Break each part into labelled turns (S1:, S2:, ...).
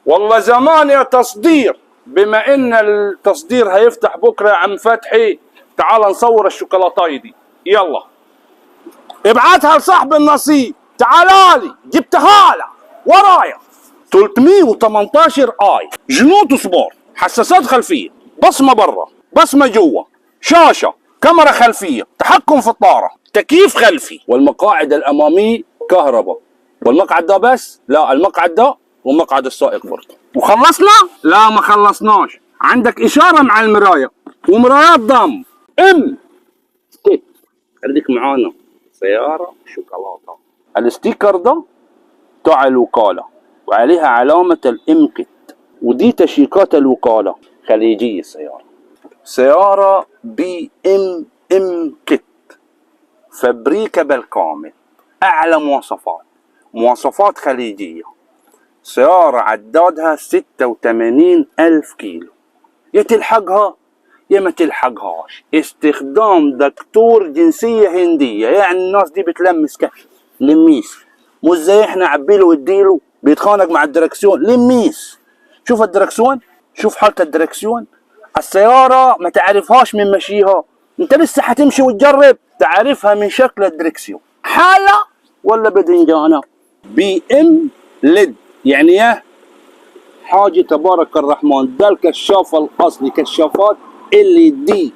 S1: والله زمان يا تصدير. بما ان التصدير هيفتح بكره يا عم فتحي، تعال نصور الشوكولاتايه دي. يلا ابعتها لصاحب النصيب. تعالالي جبتها له ورايا. 318 اي، جنوط سبور، حساسات خلفيه، بصمه برا، بصمه جوا، شاشه، كاميرا خلفيه، تحكم في الطاره، تكييف خلفي، والمقاعد الاماميه كهرباء. والمقعد ده بس؟ لا، المقعد ده ومقعد السائق برضه. وخلصنا؟ لا ما خلصناش، عندك اشاره مع المرايه ومرايات ضم. خليك معانا. سياره شوكولاته. الستيكر ده تاع الوكاله وعليها علامه الامكت، ودي تشيكات الوكاله. خليجيه السياره. سياره ام كت، فابريكا بالكامل، اعلى مواصفات خليجيه. سياره عدادها 86,000 كيلو. يا تلحقها يا ما تلحقهاش. استخدام دكتور جنسيه هنديه، يعني الناس دي بتلمس كف لميس، مش زي احنا عبيله واديله بيتخانق مع الدركسيون. لميس. شوف الدركسيون، شوف حاله الدركسيون. السياره ما تعرفهاش من مشيها، انت لسه هتمشي وتجرب تعرفها من شكل الدركسيون. حاله ولا بدنجانه. بي ام ليد، يعني ايه؟ حاجه تبارك الرحمن. ده الكشاف الاصلي، كشافات اللي دي.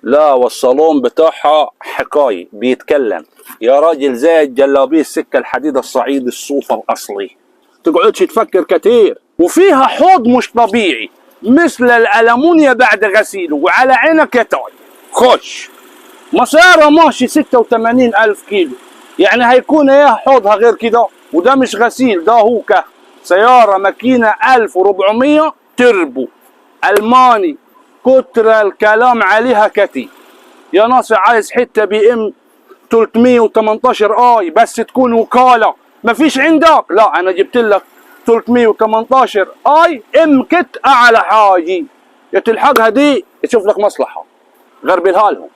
S1: لا والصالون بتاعها حكايه، بيتكلم يا راجل زي الجلابيه السكه الحديد الصعيد الصوف الاصلي. تقعدش تفكر كتير. وفيها حوض مش طبيعي مثل الالمونيا بعد غسيله، وعلى عينك يا تاي. خش مسيره ماشي 86,000 كيلو، يعني هيكون ايه حوضها غير كده؟ وده مش غسيل، ده هوكه. سياره ماكينه 1400 تربو الماني، كتر الكلام عليها كتير. يا ناصر عايز حته بي ام 318 اي بس تكون وكاله، مفيش عندك؟ لا انا جبت لك 318 اي ام كت اعلى حاجه. يا تلحقها دي تشوف لك مصلحه، غربلها لهم.